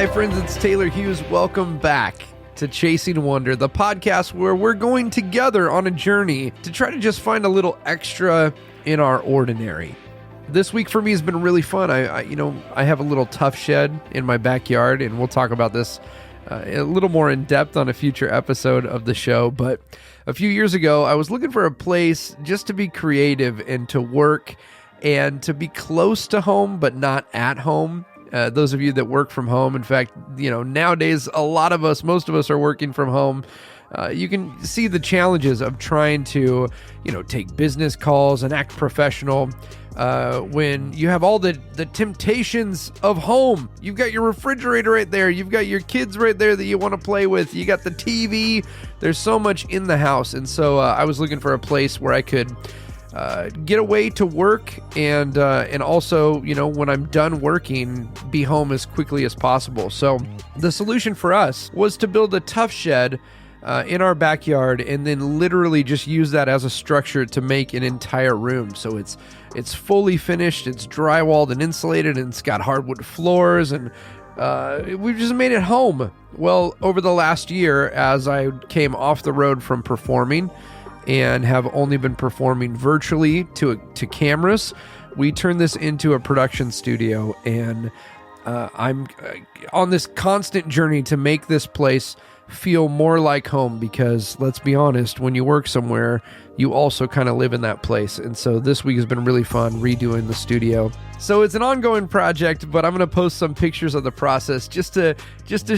Hi friends, it's Taylor Hughes. Welcome back to Chasing Wonder, the podcast where we're going together on a journey to try to just find a little extra in our ordinary. This week for me has been really fun. I have a little tough shed in my backyard, and we'll talk about this a little more in depth on a future episode of the show. But a few years ago, I was looking for a place just to be creative and to work and to be close to home, but not at home. Those of you that work from home, in fact, nowadays, most of us are working from home. You can see the challenges of trying to, take business calls and act professional when you have all the temptations of home. You've got your refrigerator right there. You've got your kids right there that you want to play with. You got the TV. There's so much in the house. And so I was looking for a place where I could get away to work and also, when I'm done working, be home as quickly as possible. So the solution for us was to build a tough shed in our backyard and then literally just use that as a structure to make an entire room. So it's fully finished, it's drywalled and insulated, and it's got hardwood floors, and we've just made it home. Well, over the last year, as I came off the road from performing and have only been performing virtually to cameras, we turned this into a production studio, and I'm on this constant journey to make this place feel more like home, because let's be honest, when you work somewhere, you also kind of live in that place. And so this week has been really fun redoing the studio. So it's an ongoing project, but I'm going to post some pictures of the process just to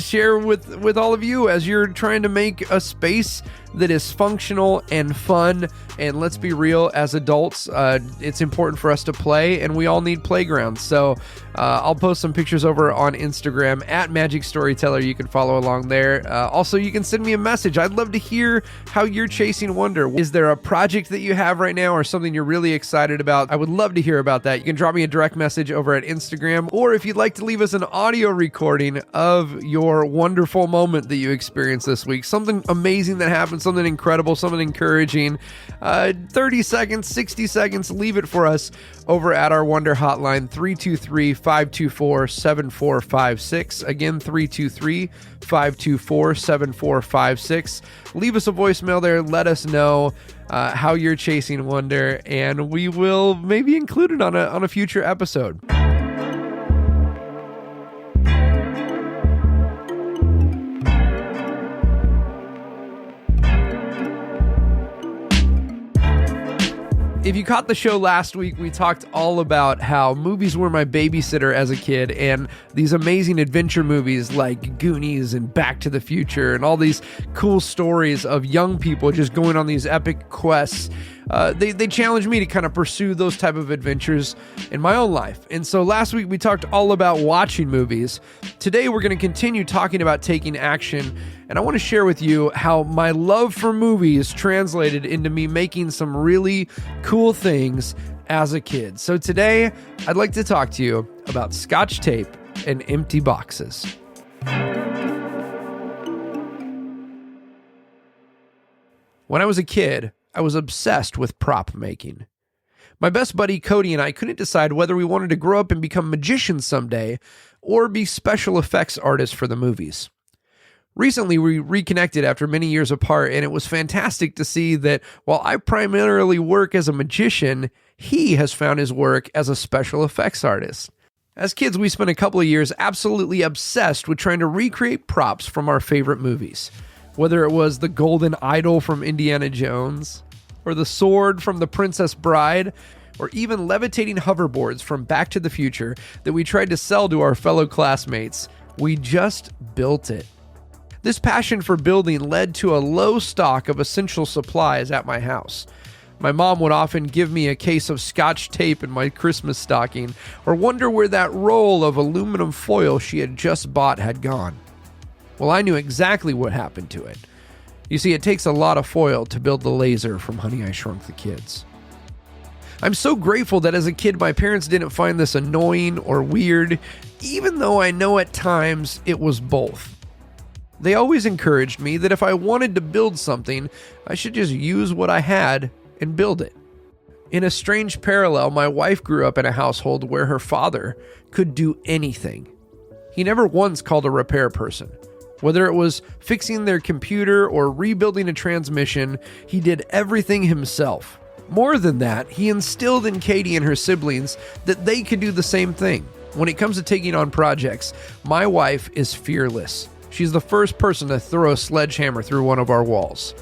share with all of you as you're trying to make a space that is functional and fun. And let's be real, as adults, it's important for us to play, and we all need playgrounds. So I'll post some pictures over on Instagram at Magic Storyteller. You can follow along there. Also, you can send me a message. I'd love to hear how you're chasing wonder. Is there a project that you have right now or something you're really excited about? I would love to hear about that. You can drop me a direct message over at Instagram, or if you'd like to leave us an audio recording of your wonderful moment that you experienced this week, something amazing that happened, something incredible, something encouraging, 30 seconds, 60 seconds, leave it for us over at our Wonder Hotline, 323-524-7456. Again, 323-524-7456. Leave us a voicemail there. Let us know how you're chasing wonder, and we will maybe include it on a future episode. If you caught the show last week, we talked all about how movies were my babysitter as a kid, and these amazing adventure movies like Goonies and Back to the Future and all these cool stories of young people just going on these epic quests. They challenged me to kind of pursue those type of adventures in my own life. And so last week we talked all about watching movies. Today we're going to continue talking about taking action, and I want to share with you how my love for movies translated into me making some really cool things as a kid. So today I'd like to talk to you about Scotch tape and empty boxes. When I was a kid, I was obsessed with prop making. My best buddy Cody and I couldn't decide whether we wanted to grow up and become magicians someday or be special effects artists for the movies. Recently, we reconnected after many years apart, and it was fantastic to see that while I primarily work as a magician, he has found his work as a special effects artist. As kids, we spent a couple of years absolutely obsessed with trying to recreate props from our favorite movies. Whether it was the golden idol from Indiana Jones, or the sword from The Princess Bride, or even levitating hoverboards from Back to the Future that we tried to sell to our fellow classmates, we just built it. This passion for building led to a low stock of essential supplies at my house. My mom would often give me a case of Scotch tape in my Christmas stocking, or wonder where that roll of aluminum foil she had just bought had gone. Well, I knew exactly what happened to it. You see, it takes a lot of foil to build the laser from Honey, I Shrunk the Kids. I'm so grateful that as a kid, my parents didn't find this annoying or weird, even though I know at times it was both. They always encouraged me that if I wanted to build something, I should just use what I had and build it. In a strange parallel, my wife grew up in a household where her father could do anything. He never once called a repair person. Whether it was fixing their computer or rebuilding a transmission, he did everything himself. More than that, he instilled in Katie and her siblings that they could do the same thing. When it comes to taking on projects, my wife is fearless. She's the first person to throw a sledgehammer through one of our walls.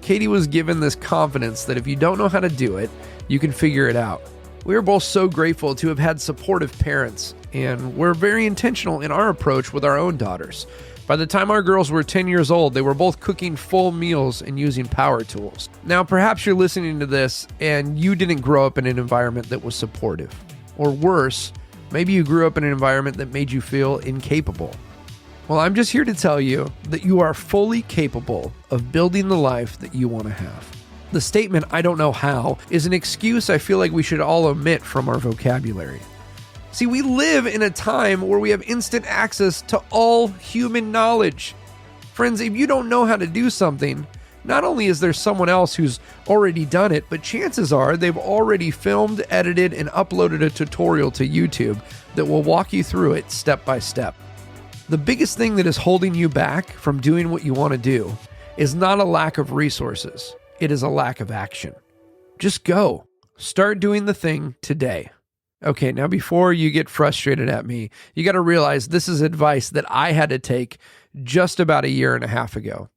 Katie was given this confidence that if you don't know how to do it, you can figure it out. We are both so grateful to have had supportive parents, and we're very intentional in our approach with our own daughters. By the time our girls were 10 years old, they were both cooking full meals and using power tools. Now, perhaps you're listening to this and you didn't grow up in an environment that was supportive. Or worse, maybe you grew up in an environment that made you feel incapable. Well, I'm just here to tell you that you are fully capable of building the life that you want to have. The statement, "I don't know how," is an excuse I feel like we should all omit from our vocabulary. See, we live in a time where we have instant access to all human knowledge. Friends, if you don't know how to do something, not only is there someone else who's already done it, but chances are they've already filmed, edited, and uploaded a tutorial to YouTube that will walk you through it step by step. The biggest thing that is holding you back from doing what you want to do is not a lack of resources. It is a lack of action. Just go. Start doing the thing today. Okay, now before you get frustrated at me, you got to realize this is advice that I had to take just about a year and a half ago.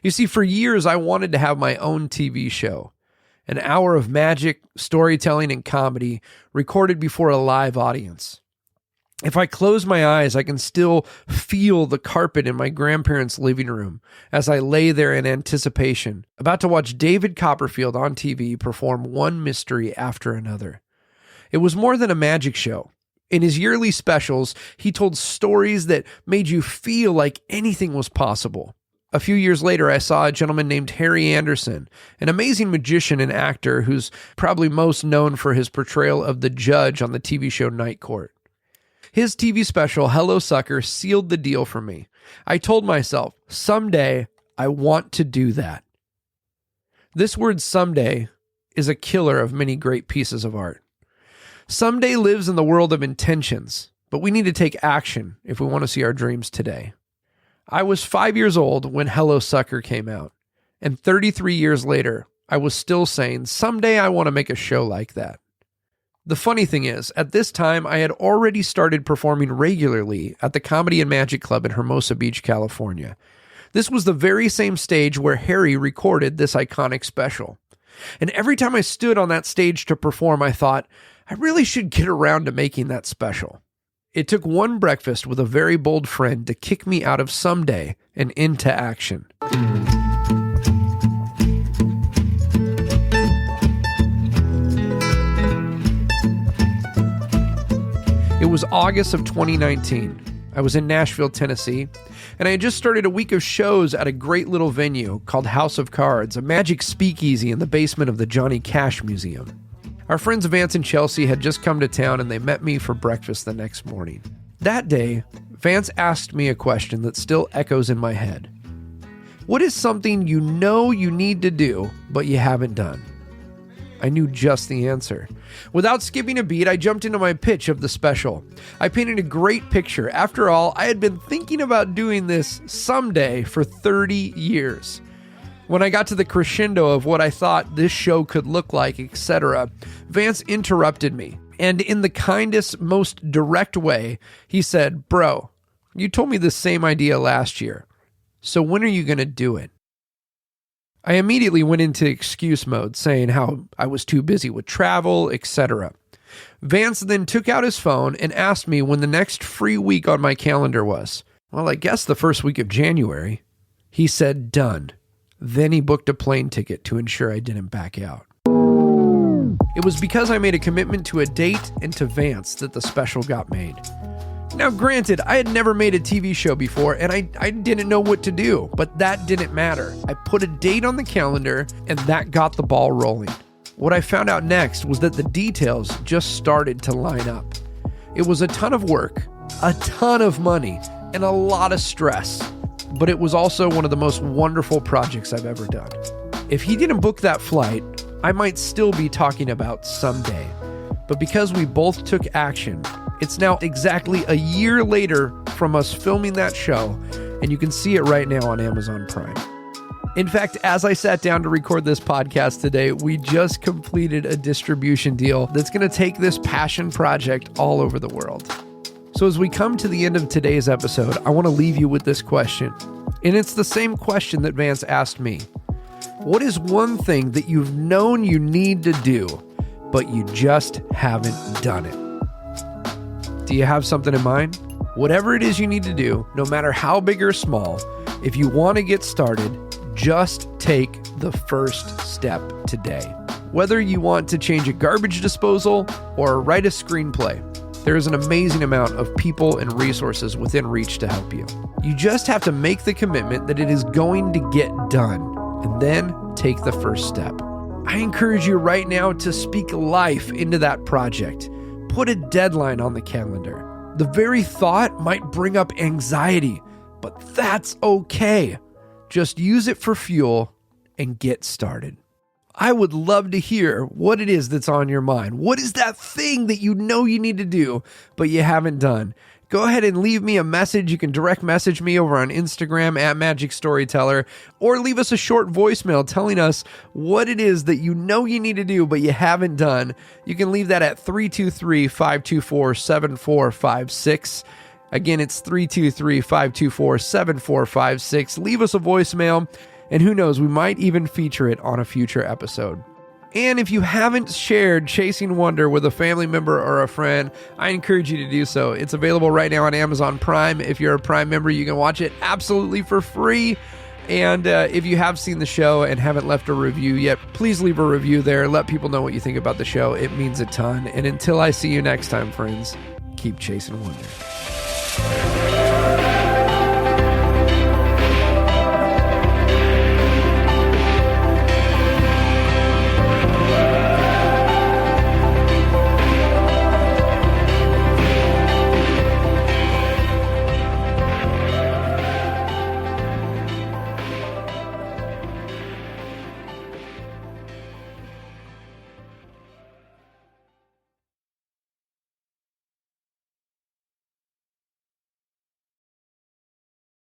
You see, for years I wanted to have my own TV show, an hour of magic, storytelling, and comedy recorded before a live audience. If I close my eyes, I can still feel the carpet in my grandparents' living room as I lay there in anticipation, about to watch David Copperfield on TV perform one mystery after another. It was more than a magic show. In his yearly specials, he told stories that made you feel like anything was possible. A few years later, I saw a gentleman named Harry Anderson, an amazing magician and actor who's probably most known for his portrayal of the judge on the TV show Night Court. His TV special, Hello Sucker, sealed the deal for me. I told myself, someday I want to do that. This word someday is a killer of many great pieces of art. Someday lives in the world of intentions, but we need to take action if we want to see our dreams today. I was 5 years old when Hello Sucker came out, and 33 years later, I was still saying, someday I want to make a show like that. The funny thing is, at this time, I had already started performing regularly at the Comedy and Magic Club in Hermosa Beach, California. This was the very same stage where Harry recorded this iconic special. And every time I stood on that stage to perform, I thought, I really should get around to making that special. It took one breakfast with a very bold friend to kick me out of someday and into action. It was August of 2019. I was in Nashville, Tennessee, and I had just started a week of shows at a great little venue called House of Cards, a magic speakeasy in the basement of the Johnny Cash Museum. Our friends Vance and Chelsea had just come to town and they met me for breakfast the next morning. That day, Vance asked me a question that still echoes in my head. What is something you know you need to do, but you haven't done? I knew just the answer. Without skipping a beat, I jumped into my pitch of the special. I painted a great picture. After all, I had been thinking about doing this someday for 30 years. When I got to the crescendo of what I thought this show could look like, etc., Vance interrupted me. And in the kindest, most direct way, he said, "Bro, you told me the same idea last year. So when are you going to do it?" I immediately went into excuse mode, saying how I was too busy with travel, etc. Vance then took out his phone and asked me when the next free week on my calendar was. Well, I guess the first week of January. He said, "Done." Then he booked a plane ticket to ensure I didn't back out. It was because I made a commitment to a date and to Vance that the special got made. Now, granted, I had never made a TV show before, and I didn't know what to do, but that didn't matter. I put a date on the calendar, and that got the ball rolling. What I found out next was that the details just started to line up. It was a ton of work, a ton of money, and a lot of stress. But it was also one of the most wonderful projects I've ever done. If he didn't book that flight, I might still be talking about someday. But because we both took action It's now exactly a year later from us filming that show, and you can see it right now on Amazon Prime. In fact, as I sat down to record this podcast today, we just completed a distribution deal that's going to take this passion project all over the world. So as we come to the end of today's episode, I want to leave you with this question. And it's the same question that Vance asked me. What is one thing that you've known you need to do, but you just haven't done it? Do you have something in mind? Whatever it is you need to do, no matter how big or small, if you want to get started, just take the first step today. Whether you want to change a garbage disposal or write a screenplay, there is an amazing amount of people and resources within reach to help you. You just have to make the commitment that it is going to get done, and then take the first step. I encourage you right now to speak life into that project. Put a deadline on the calendar. The very thought might bring up anxiety, but that's okay. Just use it for fuel and get started. I would love to hear what it is that's on your mind. What is that thing that you know you need to do, but you haven't done? Go ahead and leave me a message. You can direct message me over on Instagram at Magic Storyteller, or leave us a short voicemail telling us what it is that you know you need to do, but you haven't done. You can leave that at 323-524-7456. Again, it's 323-524-7456. Leave us a voicemail, and who knows, we might even feature it on a future episode. And if you haven't shared Chasing Wonder with a family member or a friend, I encourage you to do so. It's available right now on Amazon Prime. If you're a Prime member, you can watch it absolutely for free. And if you have seen the show and haven't left a review yet, please leave a review there. Let people know what you think about the show. It means a ton. And until I see you next time, friends, keep chasing wonder.